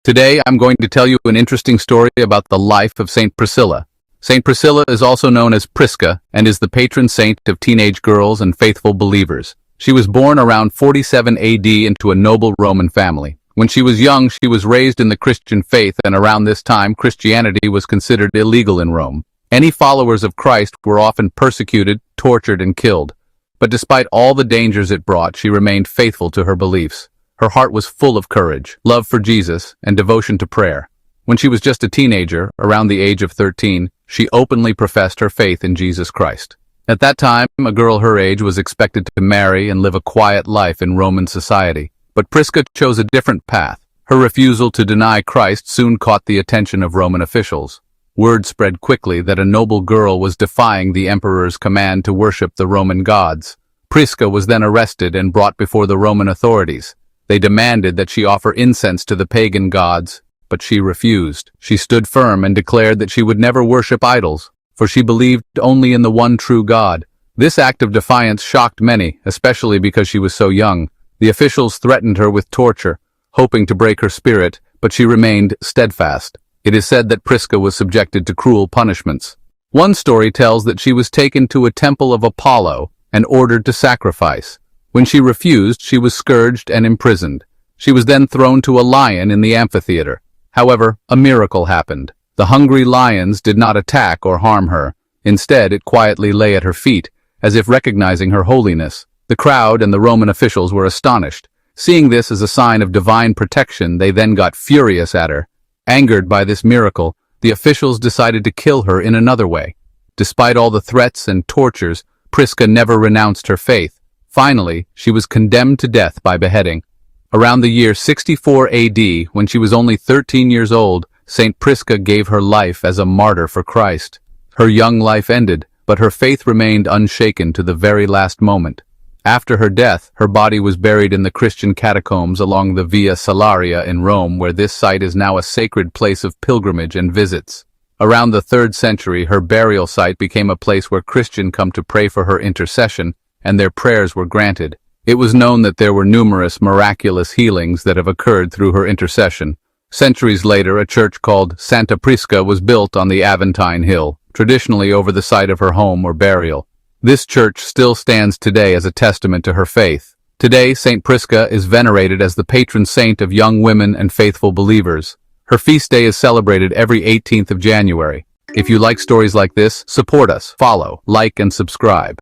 Today, I'm going to tell you an interesting story about the life of Saint Priscilla. Saint Priscilla is also known as Prisca and is the patron saint of teenage girls and faithful believers. She was born around 47 AD into a noble Roman family. When she was young, she was raised in the Christian faith, and around this time, Christianity was considered illegal in Rome. Any followers of Christ were often persecuted, tortured, and killed. But despite all the dangers it brought, she remained faithful to her beliefs. Her heart was full of courage, love for Jesus, and devotion to prayer. When she was just a teenager, around the age of 13, she openly professed her faith in Jesus Christ. At that time, a girl her age was expected to marry and live a quiet life in Roman society. But Prisca chose a different path. Her refusal to deny Christ soon caught the attention of Roman officials. Word spread quickly that a noble girl was defying the emperor's command to worship the Roman gods. Prisca was then arrested and brought before the Roman authorities. They demanded that she offer incense to the pagan gods, but she refused. She stood firm and declared that she would never worship idols, for she believed only in the one true God. This act of defiance shocked many, especially because she was so young. The officials threatened her with torture, hoping to break her spirit, but she remained steadfast. It is said that Prisca was subjected to cruel punishments. One story tells that she was taken to a temple of Apollo and ordered to sacrifice. When she refused, she was scourged and imprisoned. She was then thrown to a lion in the amphitheater. However, a miracle happened. The hungry lions did not attack or harm her. Instead, it quietly lay at her feet, as if recognizing her holiness. The crowd and the Roman officials were astonished. Seeing this as a sign of divine protection, they then got furious at her. Angered by this miracle, the officials decided to kill her in another way. Despite all the threats and tortures, Prisca never renounced her faith. Finally, she was condemned to death by beheading. Around the year 64 AD, when she was only 13 years old, Saint Prisca gave her life as a martyr for Christ. Her young life ended, but her faith remained unshaken to the very last moment. After her death, her body was buried in the Christian catacombs along the Via Salaria in Rome, where this site is now a sacred place of pilgrimage and visits. Around the 3rd century, her burial site became a place where Christians come to pray for her intercession, and their prayers were granted. It was known that there were numerous miraculous healings that have occurred through her intercession. Centuries later, a church called Santa Prisca was built on the Aventine Hill, traditionally over the site of her home or burial. This church still stands today as a testament to her faith. Today, Saint Prisca is venerated as the patron saint of young women and faithful believers. Her feast day is celebrated every 18th of January. If you like stories like this, support us, follow, like, and subscribe.